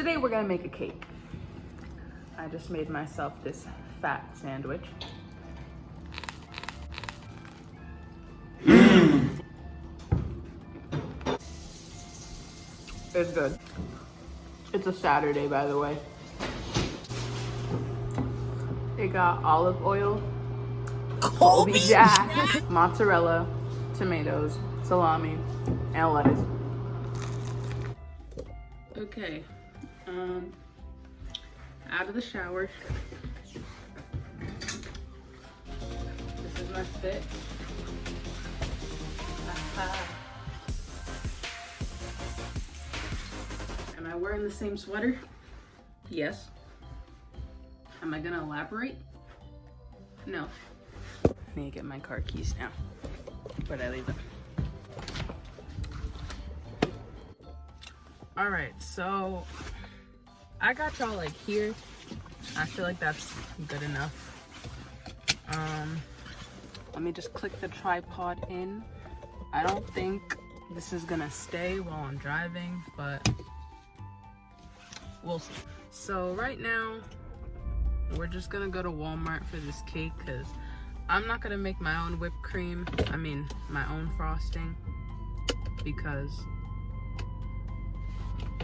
today we're gonna make a cake. I just made myself this fat sandwich. It's good. It's a Saturday, by the way. It got olive oil, Colby Jack, mozzarella, tomatoes, salami, and lettuce. Okay, out of the shower. This is my fit. Am I wearing the same sweater? Yes. Am I gonna elaborate? No. I need to get my car keys now. Where'd I leave them? All right, so I got y'all like here. I feel like that's good enough. Let me just click the tripod in. I don't think this is gonna stay while I'm driving, but we'll see. So right now, we're just gonna go to Walmart for this cake because I'm not gonna make my own whipped cream. I mean, my own frosting, because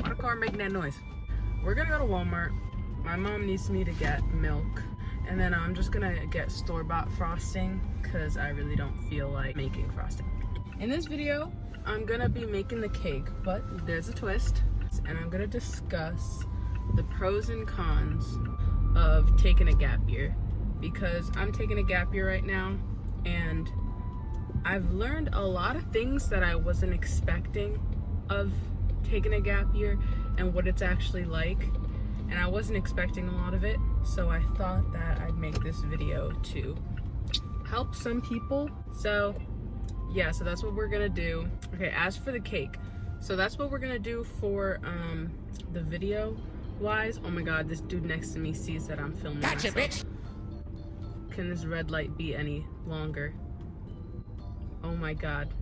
why the car making that noise? We're gonna go to Walmart. My mom needs me to get milk, and then I'm just gonna get store-bought frosting because I really don't feel like making frosting. In this video, I'm gonna be making the cake, but there's a twist, and I'm gonna discuss the pros and cons of taking a gap year, because I'm taking a gap year right now, and I've learned a lot of things that I wasn't expecting of taking a gap year and what it's actually like, and I wasn't expecting a lot of it, so I thought that I'd make this video to help some people. So yeah, so that's what we're gonna do. Okay, as for the cake, so that's what we're gonna do for the video wise. Oh my god, this dude next to me sees that I'm filming Gotcha, myself. bitch. Can this red light be any longer? Oh my god.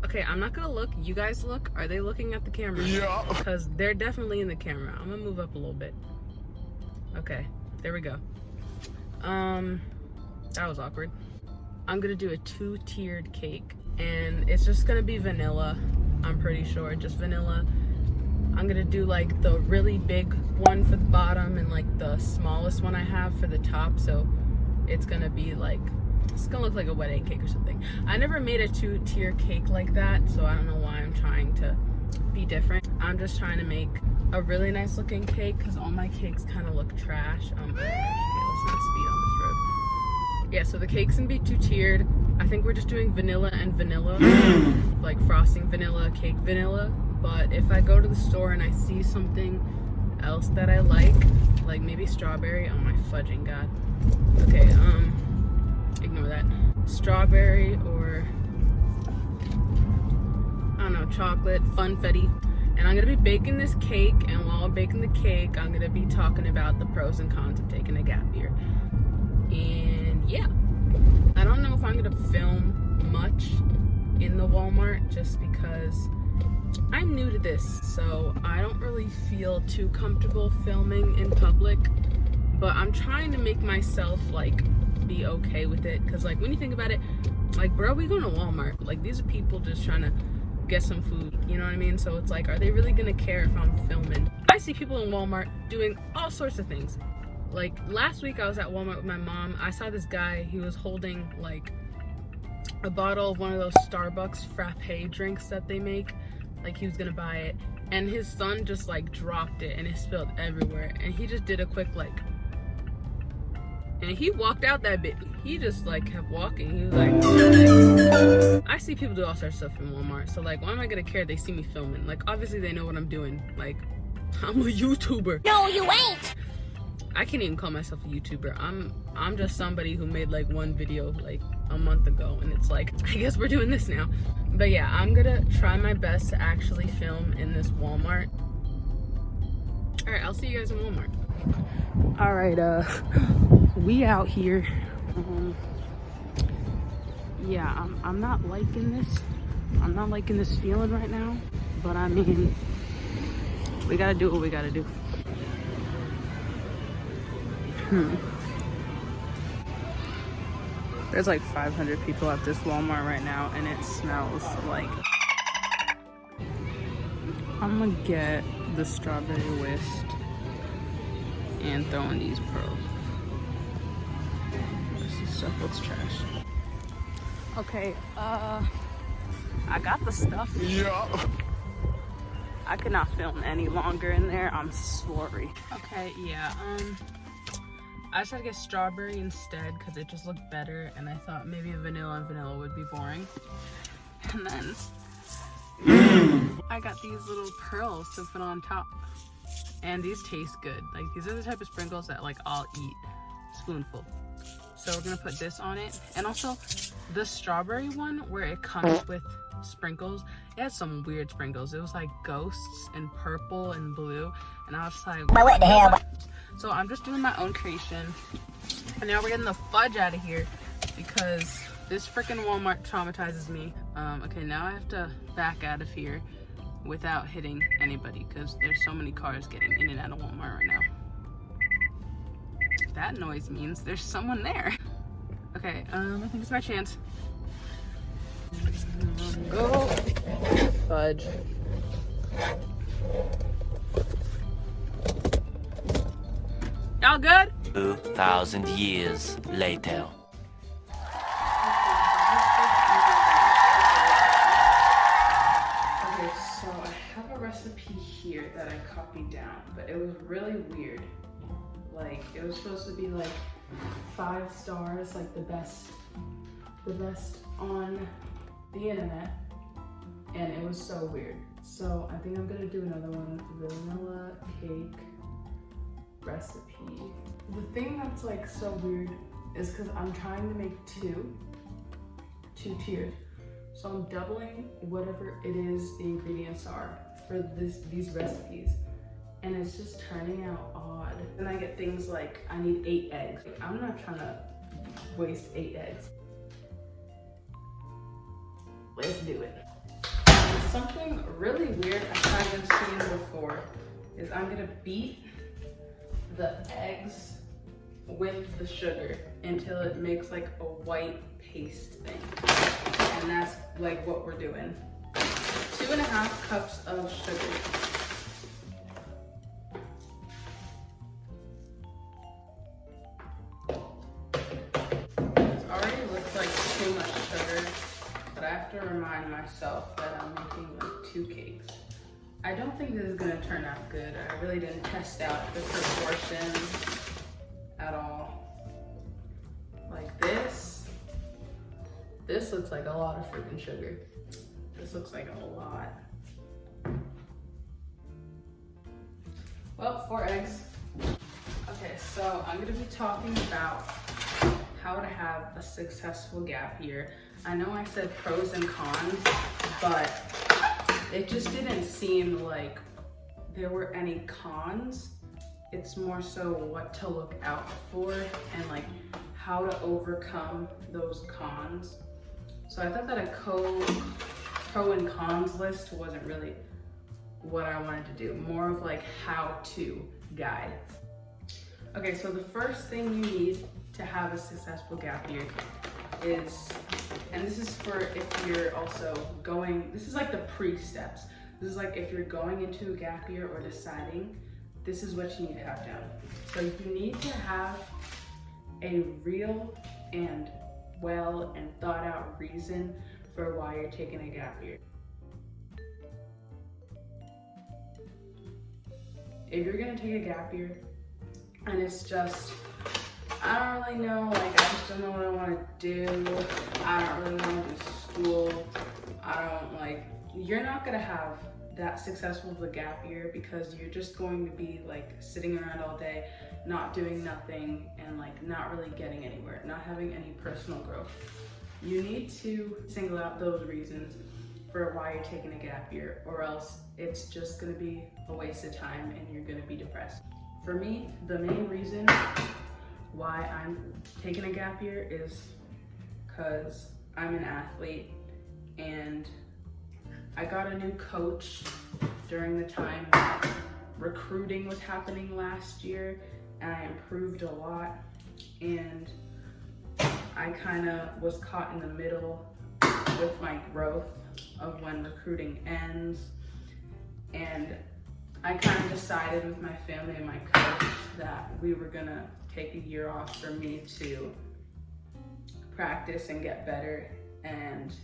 Okay, I'm not gonna look. You guys look. Are they looking at the camera? Yeah. Because they're definitely in the camera. I'm gonna move up a little bit. Okay, there we go. That was awkward. I'm gonna do a 2-tiered cake, and it's just gonna be vanilla. I'm pretty sure, just vanilla. I'm gonna do like the really big one for the bottom and like the smallest one I have for the top. So it's gonna be like, it's gonna look like a wedding cake or something. I never made a 2-tier cake like that, so I don't know why I'm trying to be different. I'm just trying to make a really nice looking cake because all my cakes kind of look trash. Okay, let's not speed on this road. Yeah, so the cake's gonna be 2-tiered. I think we're just doing vanilla and vanilla, like frosting vanilla, cake vanilla. But if I go to the store and I see something else that I like maybe strawberry, oh my fudging god. Okay, ignore that. Strawberry or, I don't know, chocolate, funfetti. And I'm gonna be baking this cake, and while I'm baking the cake, I'm gonna be talking about the pros and cons of taking a gap year. And yeah, I don't know if I'm gonna film much in the Walmart just because I'm new to this, so I don't really feel too comfortable filming in public, but I'm trying to make myself like be okay with it, because like when you think about it, like bro, we going to Walmart, like these are people just trying to get some food, you know what I mean? So it's like, are they really gonna care if I'm filming? I see people in Walmart doing all sorts of things. Like last week I was at Walmart with my mom. I saw this guy, he was holding like a bottle of one of those Starbucks frappe drinks that they make. Like he was gonna buy it, and his son just like dropped it and it spilled everywhere, and he just did a quick like, and he walked out that bit. He just like kept walking. He was like, I see people do all sorts of stuff in Walmart, so like why am I gonna care? They see me filming. Like obviously they know what I'm doing. Like I'm a YouTuber. No, you ain't. I can't even call myself a YouTuber. I'm just somebody who made like one video like a month ago, and it's like, I guess we're doing this now. But yeah, I'm gonna try my best to actually film in this Walmart. All right, I'll see you guys in Walmart. All right, we out here. Yeah, I'm not liking this. I'm not liking this feeling right now, but I mean, We gotta do what we gotta do. There's like 500 people at this Walmart right now, and it smells like... I'm gonna get the strawberry whisk and throw in these pearls. This stuff looks trash. Okay, I got the stuff. Yeah. I cannot film any longer in there. I'm sorry. Okay, yeah, I just had to get strawberry instead because it just looked better, and I thought maybe vanilla and vanilla would be boring. And then I got these little pearls to put on top, and these taste good. Like, these are the type of sprinkles that like I'll eat spoonful. So we're gonna put this on it, and also the strawberry one where it comes with sprinkles, it had some weird sprinkles. It was like ghosts and purple and blue, and I was just like, what the hell? So I'm just doing my own creation, and now we're getting the fudge out of here because this freaking Walmart traumatizes me. Okay, now I have to back out of here without hitting anybody because there's so many cars getting in and out of Walmart right now. That noise means there's someone there. Okay, I think it's my chance. Go. Fudge. Y'all good? 2,000 years later. Okay, so I have a recipe here that I copied down, but it was really weird. Like, it was supposed to be like 5 stars, like the best on the internet, and it was so weird. So I think I'm gonna do another one, vanilla cake recipe. The thing that's like so weird is because I'm trying to make two tiers. So I'm doubling whatever it is the ingredients are for these recipes, and it's just turning out odd. And I get things like, I need 8 eggs. I'm not trying to waste 8 eggs. Let's do it. Something really weird I haven't seen before is I'm gonna beat the eggs with the sugar until it makes like a white paste thing. And that's like what we're doing. 2.5 cups of sugar. It already looks like too much sugar, but I have to remind myself that I'm making like 2 cakes. I don't think this is gonna turn out good. I really didn't test out the proportions at all. Like this looks like a lot of freaking sugar. This looks like a lot. Well, 4 eggs. Okay, so I'm gonna be talking about how to have a successful gap year. I know I said pros and cons, but it just didn't seem like there were any cons. It's more so what to look out for and like how to overcome those cons. So I thought that a pro and cons list wasn't really what I wanted to do, more of like how to guide. Okay, so the first thing you need to have a successful gap year is, and this is for if you're also going, this is like the pre-steps. This is like if you're going into a gap year or deciding, this is what you need to have down. So you need to have a real and well and thought out reason for why you're taking a gap year. If you're gonna take a gap year and it's just, I don't really know, like I just don't know what I wanna do, I don't really wanna do school, you're not gonna have that successful of a gap year because you're just going to be like sitting around all day, not doing nothing, and like not really getting anywhere, not having any personal growth. You need to single out those reasons for why you're taking a gap year, or else it's just gonna be a waste of time and you're gonna be depressed. For me, the main reason why I'm taking a gap year is because I'm an athlete and I got a new coach during the time recruiting was happening last year, and I improved a lot, and I kind of was caught in the middle with my growth of when recruiting ends, and I kind of decided with my family and my coach that we were gonna take a year off for me to practice and get better and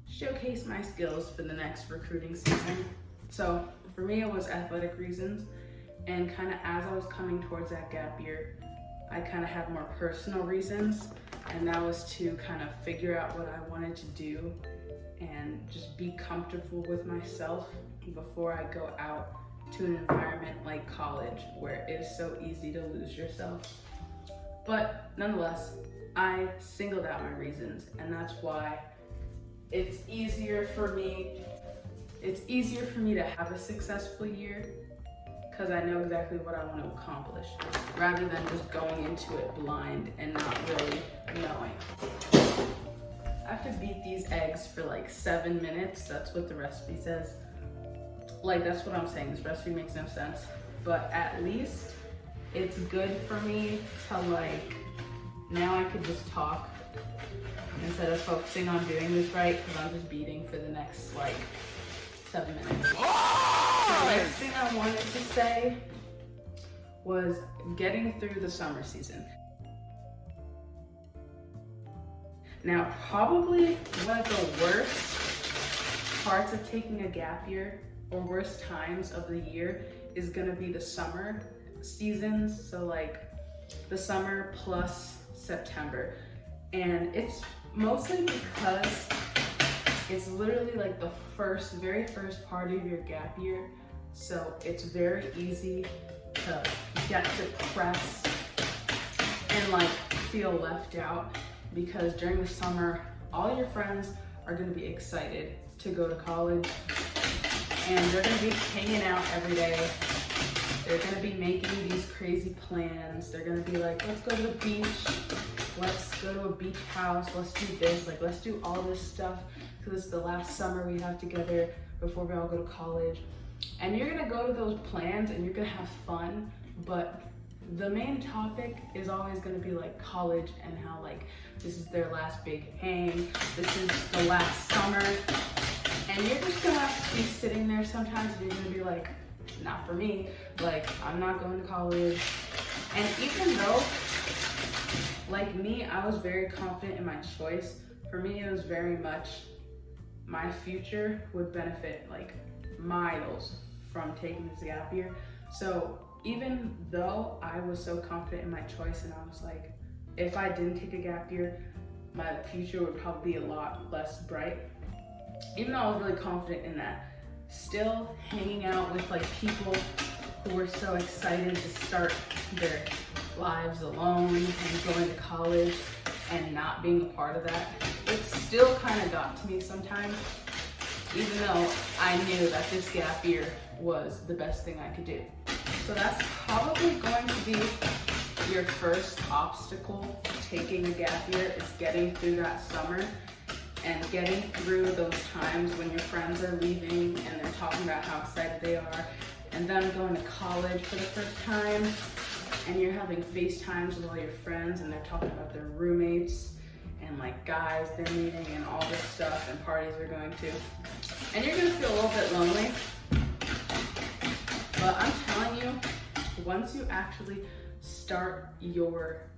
showcase my skills for the next recruiting season. So for me, it was athletic reasons, and kind of as I was coming towards that gap year, I kind of had more personal reasons, and that was to kind of figure out what I wanted to do and just be comfortable with myself before I go out to an environment like college where it is so easy to lose yourself. But nonetheless, I singled out my reasons, and that's why it's easier for me to have a successful year, because I know exactly what I want to accomplish, rather than just going into it blind and not really knowing. I have to beat these eggs for like 7 minutes. That's what the recipe says. Like, that's what I'm saying. This recipe makes no sense. But at least it's good for me to, like, now I could just talk instead of focusing on doing this right, because I'm just beating for the next, like, 7 minutes. The next thing I wanted to say was getting through the summer season. Now, probably one of the worst parts of taking a gap year, or worst times of the year, is gonna be the summer seasons. So like the summer plus September. And it's mostly because it's literally like the very first part of your gap year. So it's very easy to get depressed and like feel left out, because during the summer, all your friends are gonna be excited to go to college, and they're gonna be hanging out every day. They're gonna be making these crazy plans. They're gonna be like, let's go to the beach, let's go to a beach house, let's do this, like let's do all this stuff, because it's the last summer we have together before we all go to college. And you're gonna go to those plans and you're gonna have fun, but the main topic is always gonna be like college, and how like this is their last big hang, this is the last summer, and you're just gonna have to be sitting there sometimes and you're gonna be like, not for me, like I'm not going to college. And even though, like me, I was very confident in my choice, for me it was very much my future would benefit like miles from taking this gap year. So even though I was so confident in my choice, and I was like, if I didn't take a gap year, my future would probably be a lot less bright. Even though I was really confident in that, still hanging out with like people who were so excited to start their lives alone and going to college and not being a part of that, it still kind of got to me sometimes, even though I knew that this gap year was the best thing I could do. So that's probably going to be your first obstacle taking a gap year, is getting through that summer and getting through those times when your friends are leaving and they're talking about how excited they are, and them going to college for the first time, and you're having FaceTimes with all your friends and they're talking about their roommates and like guys they're meeting and all this stuff and parties they're going to. And you're gonna feel a little bit lonely. But I'm telling you, once you actually start your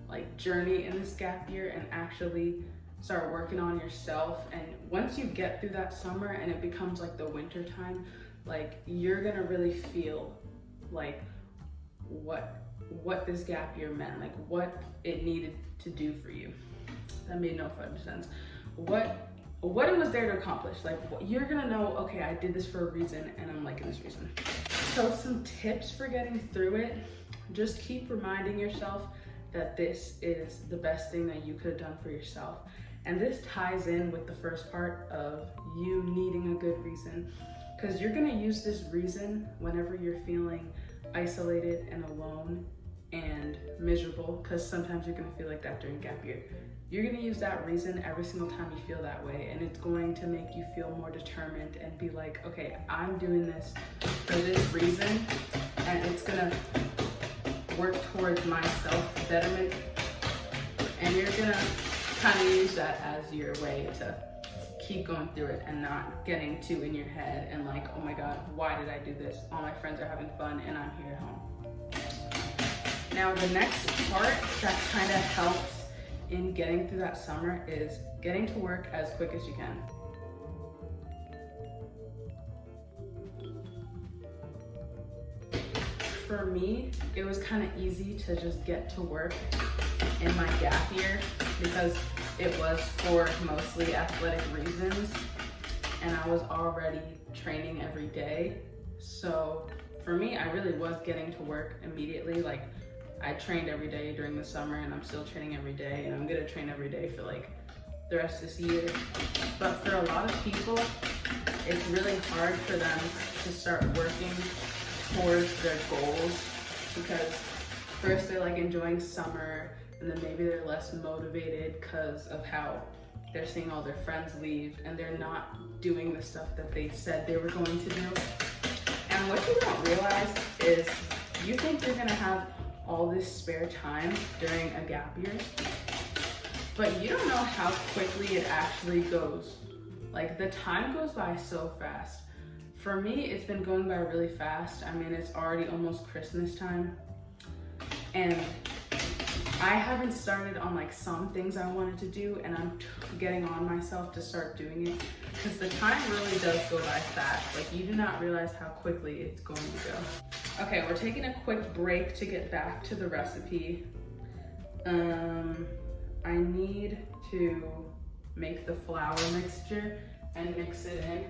like journey in this gap year and actually start working on yourself, and once you get through that summer and it becomes like the winter time, like you're gonna really feel like what this gap year meant, like what it needed to do for you. That made no fudge sense. What it was there to accomplish. Like you're gonna know, okay, I did this for a reason and I'm liking this reason. So some tips for getting through it: just keep reminding yourself that this is the best thing that you could have done for yourself. And this ties in with the first part of you needing a good reason, because you're gonna use this reason whenever you're feeling isolated and alone and miserable, because sometimes you're gonna feel like that during gap year. You're gonna use that reason every single time you feel that way, and it's going to make you feel more determined and be like, okay, I'm doing this for this reason, and it's gonna work towards my self-betterment, and you're gonna kind of use that as your way to keep going through it and not getting too in your head and like, oh my God, why did I do this? All my friends are having fun and I'm here at home. Now the next part that kind of helps in getting through that summer is getting to work as quick as you can. For me, it was kind of easy to just get to work in my gap year because it was for mostly athletic reasons and I was already training every day. So for me, I really was getting to work immediately. Like, I trained every day during the summer and I'm still training every day, and I'm gonna train every day for like the rest of this year. But for a lot of people, it's really hard for them to start working towards their goals because first they're like enjoying summer, and then maybe they're less motivated because of how they're seeing all their friends leave and they're not doing the stuff that they said they were going to do. And what you don't realize is you think you're gonna have all this spare time during a gap year, but you don't know how quickly it actually goes. Like, the time goes by so fast. For me, it's been going by really fast. I mean, it's already almost Christmas time, and I haven't started on like some things I wanted to do, and I'm getting on myself to start doing it because the time really does go by fast. Like, you do not realize how quickly it's going to go. Okay, we're taking a quick break to get back to the recipe. I need to make the flour mixture and mix it in.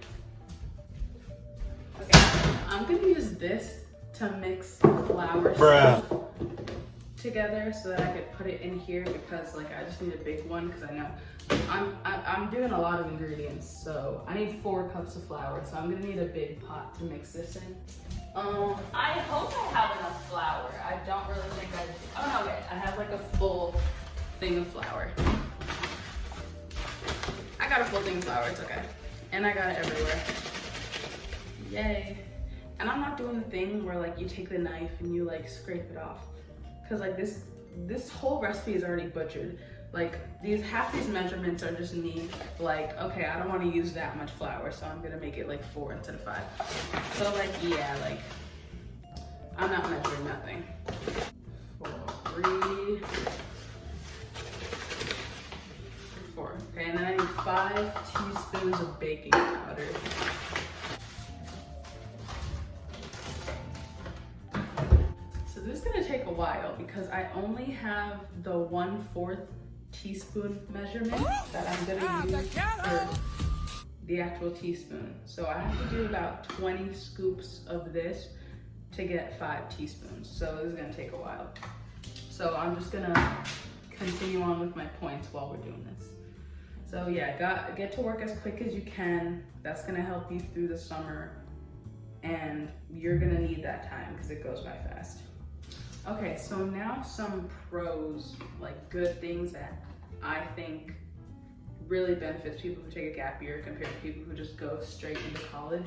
Okay, I'm gonna use this to mix the flour stuff together so that I could put it in here because like I just need a big one because I know I'm doing a lot of ingredients, so I need 4 cups of flour, so I'm gonna need a big pot to mix this in. I hope I have enough flour. I don't really think I do. Oh no, wait, I have like a full thing of flour. I got a full thing of flour, it's okay. And I got it everywhere. Yay. And I'm not doing the thing where like you take the knife and you like scrape it off. Cause like this whole recipe is already butchered. Like half these measurements are just me like, okay, I don't want to use that much flour, so I'm gonna make it like 4 instead of 5. So like, yeah, like I'm not measuring nothing. 3, 4. Okay, and then I need 5 teaspoons of baking powder. So this is gonna take a while because I only have the 1/4 teaspoon measurement that I'm gonna use for the actual teaspoon. So I have to do about 20 scoops of this to get 5 teaspoons. So this is gonna take a while. So I'm just gonna continue on with my points while we're doing this. So yeah, get to work as quick as you can. That's gonna help you through the summer, and you're gonna need that time because it goes by fast. Okay, so now some pros, like good things that I think really benefits people who take a gap year compared to people who just go straight into college.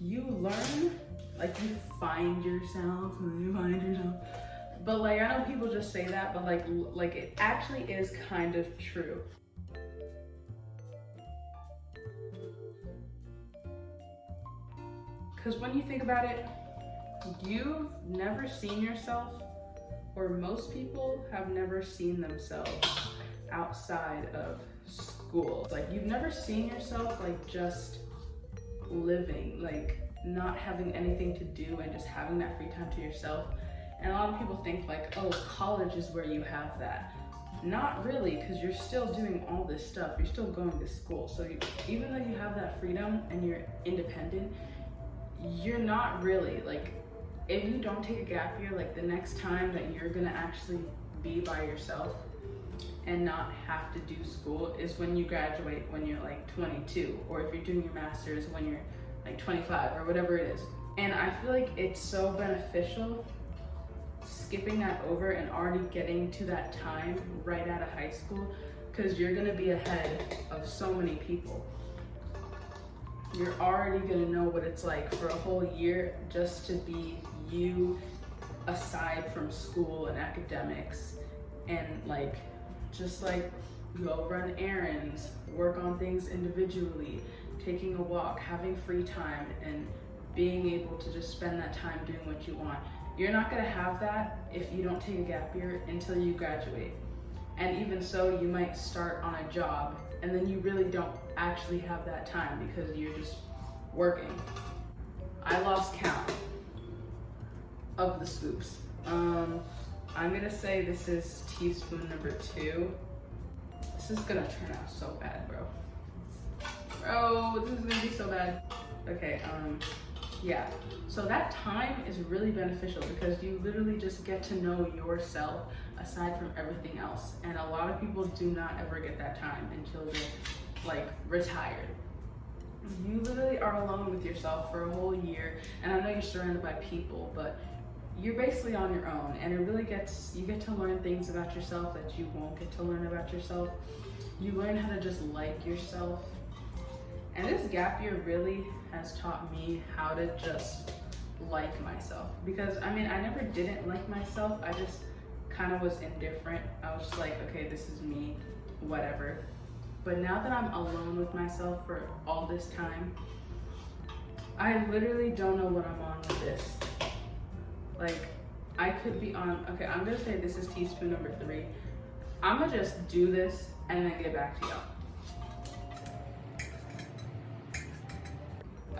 You learn, like you find yourself. But like, I know people just say that, but like it actually is kind of true. Because when you think about it, you've never seen yourself, or most people have never seen themselves outside of school. Like, you've never seen yourself like just living, like not having anything to do and just having that free time to yourself. And a lot of people think like, oh, college is where you have that. Not really, because you're still doing all this stuff. You're still going to school. So even though you have that freedom and you're independent, you're not really, like, if you don't take a gap year, like the next time that you're gonna actually be by yourself and not have to do school is when you graduate when you're like 22, or if you're doing your master's when you're like 25 or whatever it is. And I feel like it's so beneficial skipping that over and already getting to that time right out of high school, because you're gonna be ahead of so many people. You're already gonna know what it's like for a whole year just to be you, aside from school and academics, and like just like go run errands, work on things individually, taking a walk, having free time, and being able to just spend that time doing what you want. You're not gonna have that if you don't take a gap year until you graduate. And even so, you might start on a job and then you really don't actually have that time because you're just working. I lost count of the scoops. I'm gonna say this is teaspoon number 2. This is gonna turn out so bad, bro. Bro, this is gonna be so bad. Okay, yeah. So that time is really beneficial because you literally just get to know yourself aside from everything else. And a lot of people do not ever get that time until they're like retired. You literally are alone with yourself for a whole year. And I know you're surrounded by people, but you're basically on your own. And it really you get to learn things about yourself that you won't get to learn about yourself. You learn how to just like yourself. And this gap year really has taught me how to just like myself. Because I mean, I never didn't like myself. I just kind of was indifferent. I was just like, okay, this is me, whatever. But now that I'm alone with myself for all this time, I literally don't know what I'm on with this. Like, I could be on, okay, I'm gonna say this is teaspoon number 3. I'm gonna just do this and then get back to y'all.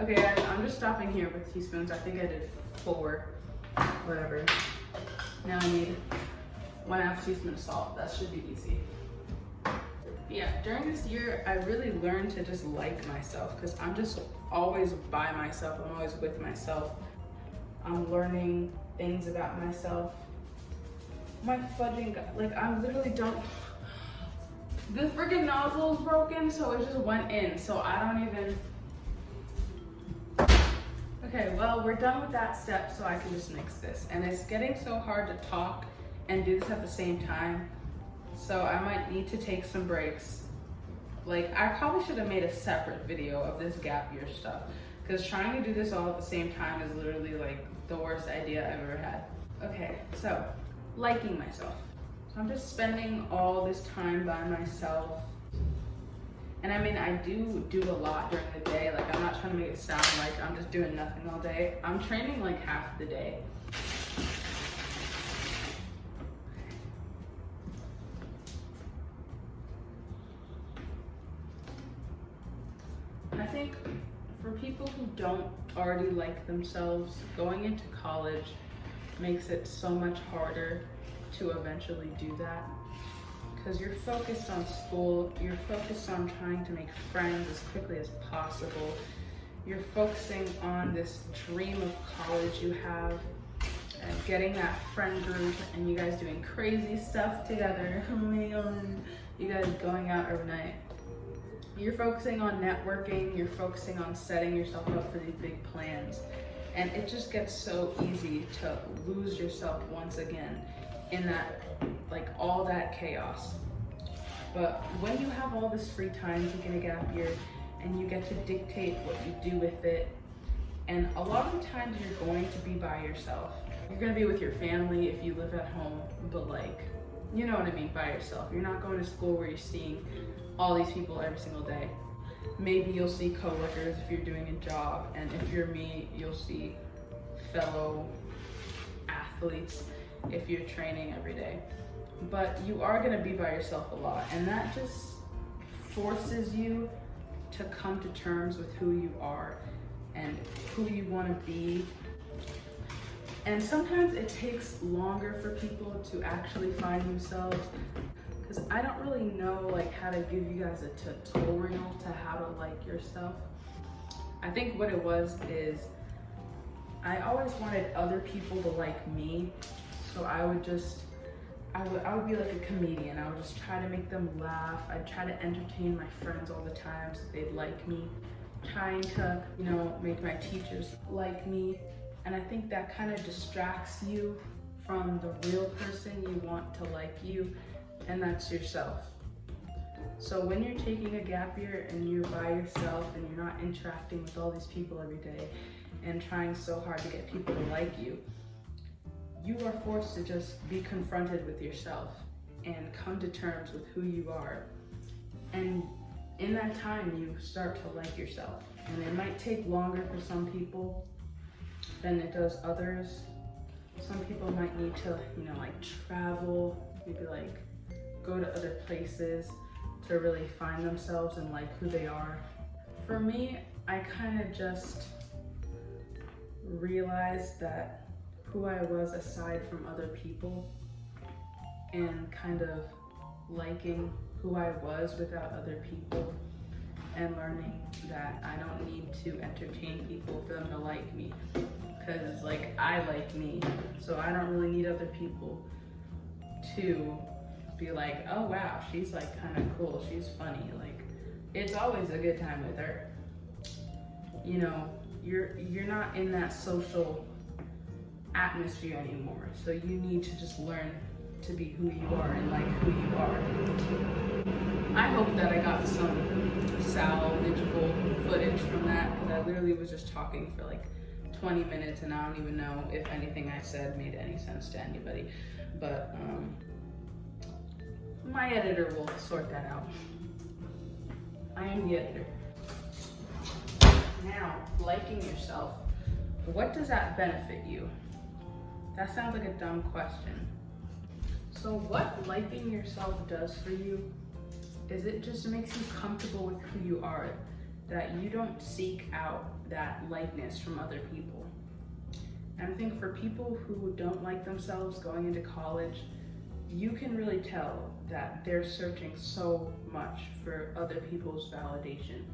Okay guys, I'm just stopping here with teaspoons. I think I did 4, whatever. Now I need 1/2 teaspoon of salt. That should be easy. Yeah, during this year, I really learned to just like myself because I'm just always by myself. I'm always with myself. I'm learning things about myself. My fudging, like I literally don't, the freaking nozzle is broken, so it just went in. So I don't even, okay, well, we're done with that step, so I can just mix this. And it's getting so hard to talk and do this at the same time. So I might need to take some breaks. Like, I probably should have made a separate video of this gap year stuff because trying to do this all at the same time is literally like the worst idea I've ever had. Okay, so liking myself. So I'm just spending all this time by myself. And I mean, I do a lot during the day. Like, I'm not trying to make it sound like I'm just doing nothing all day. I'm training like half the day. I think for people who don't already like themselves, going into college makes it so much harder to eventually do that. Because you're focused on school, you're focused on trying to make friends as quickly as possible. You're focusing on this dream of college you have and getting that friend group and you guys doing crazy stuff together. Oh my God. You guys going out every night. You're focusing on networking, you're focusing on setting yourself up for these big plans. And it just gets so easy to lose yourself once again in that, like all that chaos. But when you have all this free time taking a gap year and you get to dictate what you do with it, and a lot of the times you're going to be by yourself. You're gonna be with your family if you live at home, but like, you know what I mean, by yourself. You're not going to school where you're seeing all these people every single day. Maybe you'll see coworkers if you're doing a job, and if you're me, you'll see fellow athletes if you're training every day. But you are gonna be by yourself a lot, and that just forces you to come to terms with who you are and who you wanna be. And sometimes it takes longer for people to actually find themselves, because I don't really know like how to give you guys a tutorial to how to like yourself. I think what it was is I always wanted other people to like me, so I would be like a comedian. I would just try to make them laugh. I'd try to entertain my friends all the time so they'd like me, trying to, you know, make my teachers like me. And I think that kind of distracts you from the real person you want to like you, and that's yourself. So when you're taking a gap year and you're by yourself and you're not interacting with all these people every day and trying so hard to get people to like you, you are forced to just be confronted with yourself and come to terms with who you are. And in that time, you start to like yourself. And it might take longer for some people than it does others. Some people might need to, like travel, maybe like go to other places to really find themselves and like who they are. For me, I kind of just realized that who I was aside from other people, and kind of liking who I was without other people, and learning that I don't need to entertain people for them to like me, because like I like me, so I don't really need other people to be like, oh wow, she's like kind of cool, she's funny. Like, it's always a good time with her. You're not in that social atmosphere anymore, so you need to just learn to be who you are and like who you are. I hope that I got some salvageable footage from that, because I literally was just talking for like 20 minutes and I don't even know if anything I said made any sense to anybody. But my editor will sort that out. I am the editor. Now, liking yourself, what does that benefit you? That sounds like a dumb question. So what liking yourself does for you is it just makes you comfortable with who you are, that you don't seek out that likeness from other people. And I think for people who don't like themselves going into college, you can really tell that they're searching so much for other people's validation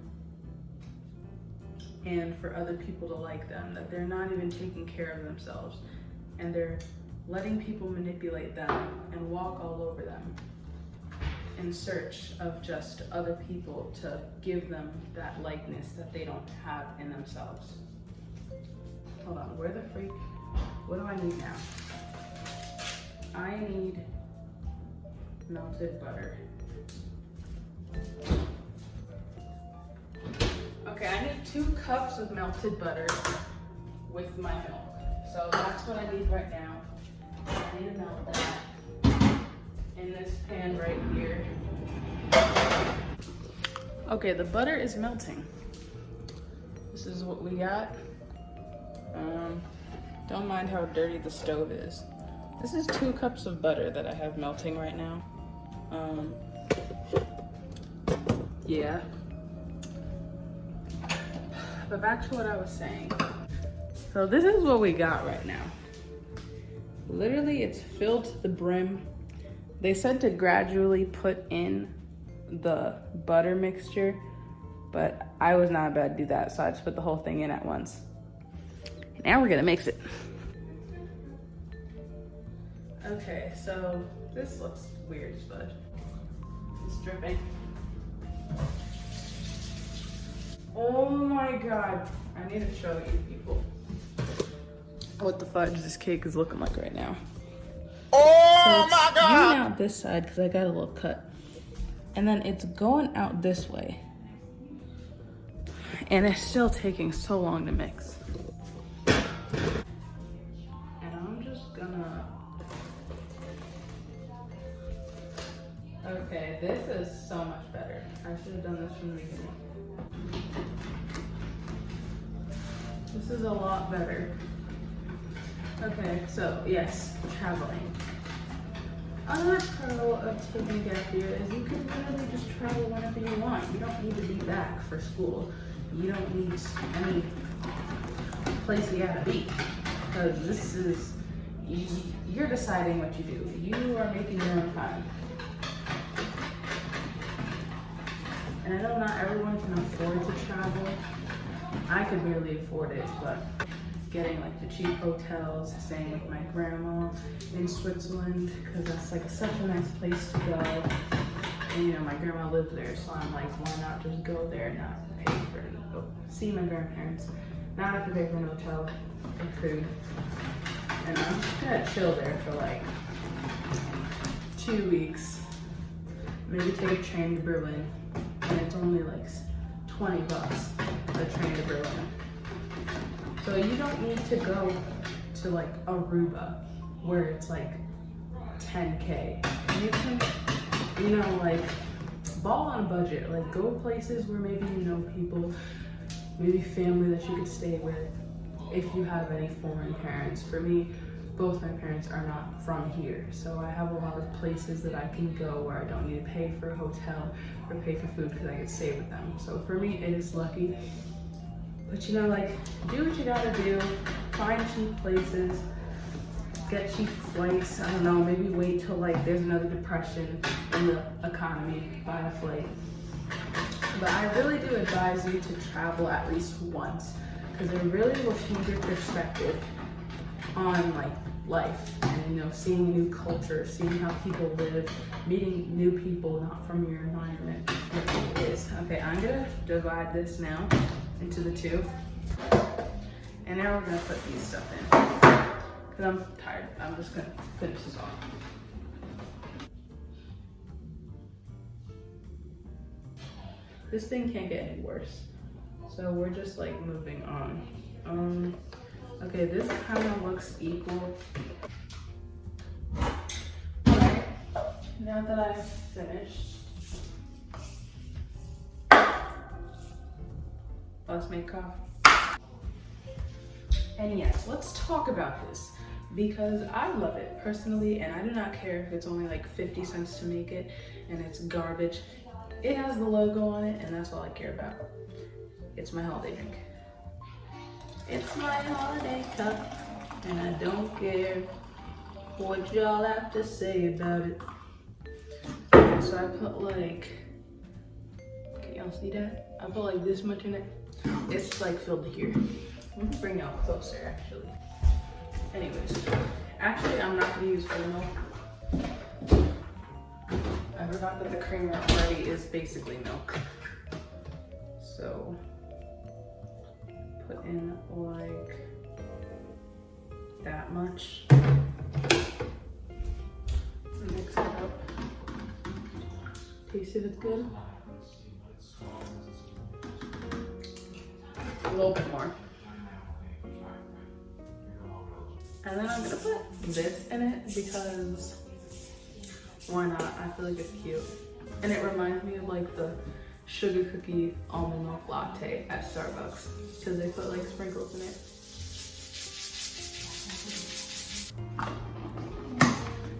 and for other people to like them, that they're not even taking care of themselves, and they're letting people manipulate them and walk all over them in search of just other people to give them that likeness that they don't have in themselves. Hold on, where the freak? What do I need now? I need melted butter. Okay, I need 2 cups of melted butter with my milk. So that's what I need right now. I need to melt that in this pan right here. Okay, the butter is melting. This is what we got. Don't mind how dirty the stove is. This is 2 cups of butter that I have melting right now. Yeah. But back to what I was saying. So this is what we got right now. Literally, it's filled to the brim. They said to gradually put in the butter mixture, but I was not about to do that, so I just put the whole thing in at once. Now we're gonna mix it. Okay, so this looks weird as fudge. It's dripping. Oh my God, I need to show you people what the fudge this cake is looking like right now. Oh So my it's God! coming out this side because I got a little cut. And then it's going out this way. And it's still taking so long to mix. And I'm just gonna... Okay, this is so much better. I should have done this from the beginning. This is a lot better. Okay, so yes, traveling. Another pro of taking a gap year is you can literally just travel whenever you want. You don't need to be back for school. You don't need any place you gotta be. Because this is, you're deciding what you do. You are making your own time. And I know not everyone can afford to travel. I could barely afford it, but getting like the cheap hotels, staying with my grandma in Switzerland, because that's like such a nice place to go. And you know, my grandma lives there, so I'm like, why not just go there and not pay for it? Go see my grandparents, not have to pay for an hotel and food and I'm just gonna chill there for like 2 weeks. Maybe take a train to Berlin, and it's only like 20 bucks a train to Berlin. So you don't need to go to like Aruba where it's like 10K. You can, you know, like ball on a budget. Like go places where maybe you know people, maybe family that you could stay with if you have any foreign parents. For me, both my parents are not from here, so I have a lot of places that I can go where I don't need to pay for a hotel or pay for food because I can stay with them. So for me, it is lucky. But you know, like, do what you gotta do, find cheap places, get cheap flights. I don't know, maybe wait till like there's another depression in the economy, buy a flight. But I really do advise you to travel at least once, because it really will change your perspective on like life, and you know, seeing a new culture, seeing how people live, meeting new people not from your environment. It is. Okay, I'm gonna divide this now into the two, and now we're gonna put these stuff in because I'm tired. I'm just gonna finish this off. This thing can't get any worse, so we're just like moving on. Okay, this kind of looks equal. Alright, now that I've finished, let's make coffee. And yes, let's talk about this because I love it personally, and I do not care if it's only like 50 cents to make it and it's garbage. It has the logo on it, and that's all I care about. It's my holiday drink. It's my holiday cup, and I don't care what y'all have to say about it. Okay, so I put like, can y'all see that? I put like this much in it. It's like filled to here. Let me bring y'all closer actually. Anyways, actually I'm not gonna use full milk. I forgot that the creamer already is basically milk. So put in like that much. Mix it up. Taste if it's good. A little bit more. And then I'm gonna put this in it because why not? I feel like it's cute. And it reminds me of like the sugar cookie almond milk latte at Starbucks because they put like sprinkles in it.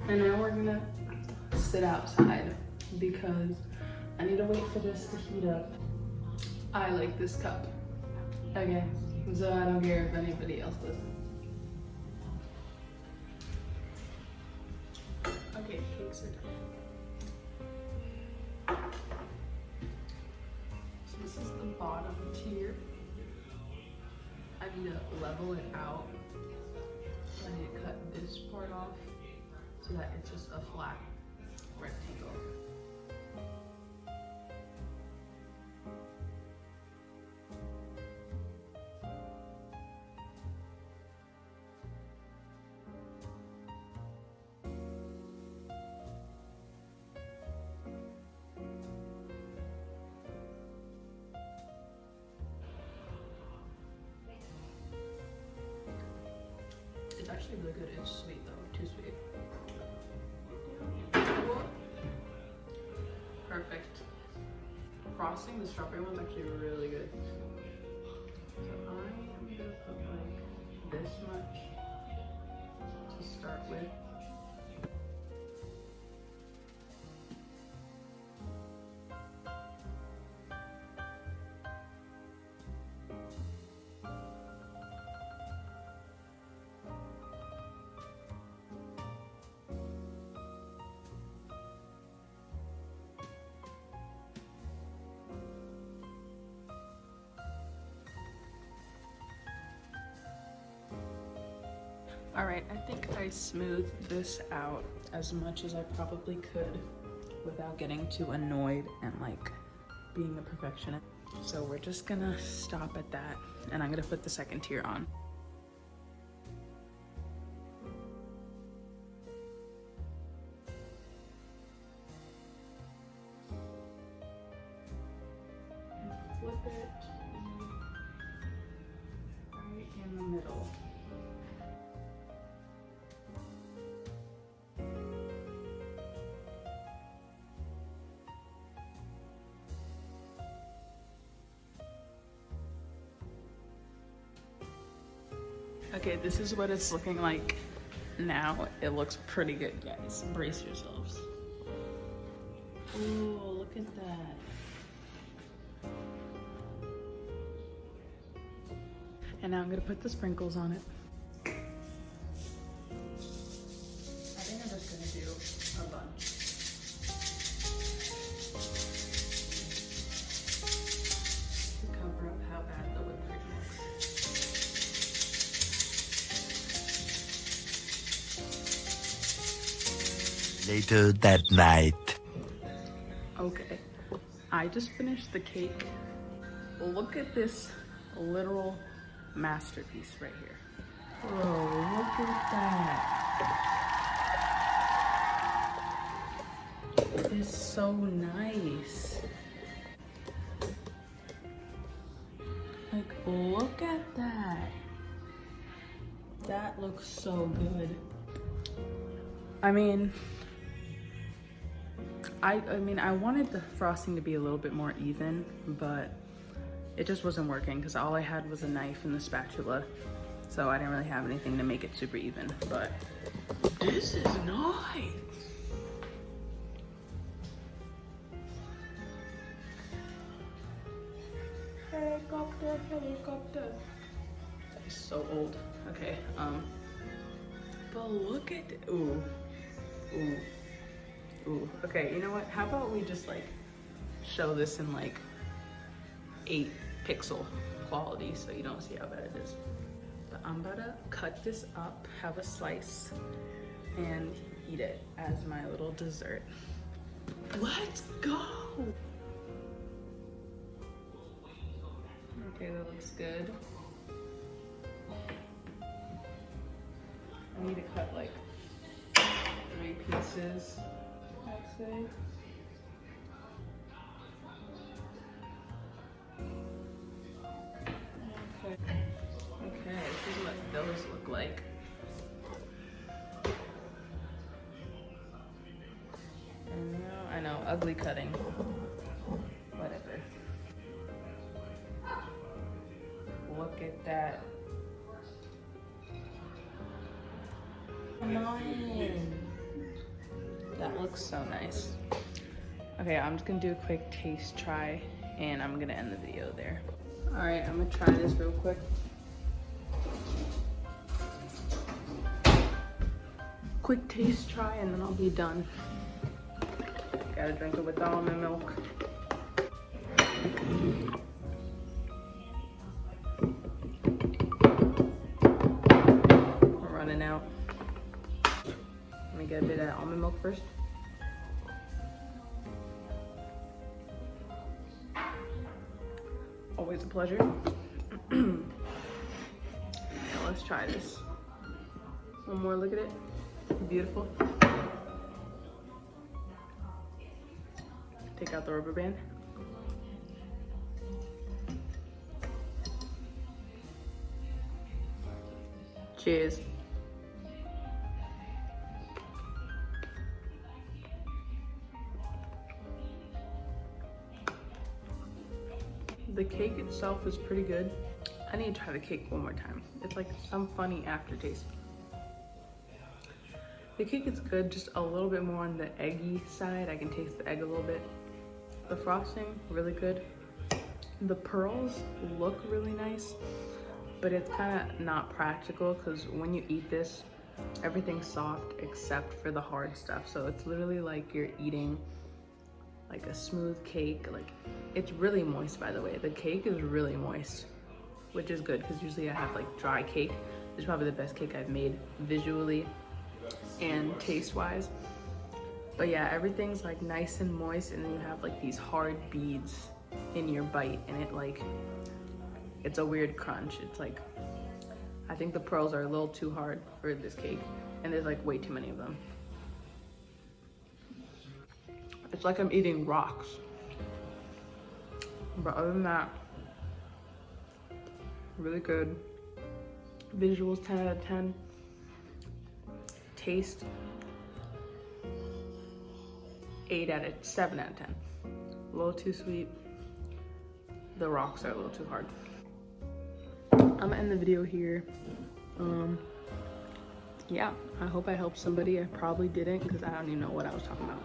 And now we're gonna sit outside because I need to wait for this to heat up. I like this cup. Okay, so I don't care if anybody else does. Okay, cakes are done. So this is the bottom tier. I need to level it out. I need to cut this part off so that it's just a flat rectangle. It's actually really good. It's sweet though, too sweet. Perfect. Frosting, the strawberry one's actually really good. So I am gonna put like this much to start with. All right, I think I smoothed this out as much as I probably could without getting too annoyed and like being a perfectionist. So we're just gonna stop at that, and I'm gonna put the second tier on. bit right in the middle. Okay, this is what it's looking like now. It looks pretty good, guys. Brace yourselves. Ooh, look at that. And now I'm gonna put the sprinkles on it. I think I'm just gonna do a bunch. To cover up how bad the whipped cream looks. Later that night. Okay, I just finished the cake. Look at this literal masterpiece right here. Bro, look at that. It is so nice. Like, look at that. That looks so good. I mean, I wanted the frosting to be a little bit more even, but it just wasn't working because all I had was a knife and the spatula. So I didn't really have anything to make it super even, but this is nice. Helicopter, helicopter. That is so old. Okay, but look at, ooh, ooh. Ooh, okay, you know what? How about we just like show this in like 8 pixel quality so you don't see how bad it is. But I'm about to cut this up, have a slice, and eat it as my little dessert. Let's go! Okay, that looks good. I need to cut like 3 pieces. I'd say. Okay, this is what those look like. I know, ugly cutting. Whatever. Look at that. Nice. That looks so nice. Okay, I'm just gonna do a quick taste try and I'm gonna end the video there. All right, I'm gonna try this real quick. Quick taste try and then I'll be done. Gotta drink it with almond milk. We're running out. Let me get a bit of almond milk first. Always a pleasure. Now let's try this. One more look at it. Beautiful. Take out the rubber band. Cheers. The cake itself is pretty good. I need to try the cake one more time. It's like some funny aftertaste. The cake is good, just a little bit more on the eggy side. I can taste the egg a little bit. The frosting, really good. The pearls look really nice, but it's kind of not practical because when you eat this, everything's soft except for the hard stuff. So it's literally like you're eating like a smooth cake. Like, it's really moist, by the way. The cake is really moist, which is good because usually I have like dry cake. This is probably the best cake I've made visually and taste wise. But yeah, everything's like nice and moist, and then you have like these hard beads in your bite, and it like, it's a weird crunch. It's like, I think the pearls are a little too hard for this cake, and there's like way too many of them. It's like I'm eating rocks. But other than that, really good. Visuals 10 out of 10. Taste 7 out of 10. A little too sweet. The rocks are a little too hard. I'm gonna end the video here. Yeah, I hope I helped somebody. I probably didn't because I don't even know what I was talking about.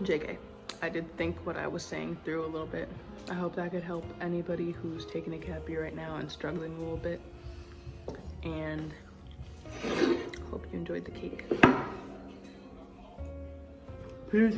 JK, I did think what I was saying through a little bit. I hope that could help anybody who's taking a gap year right now and struggling a little bit. And hope you enjoyed the cake. Peace.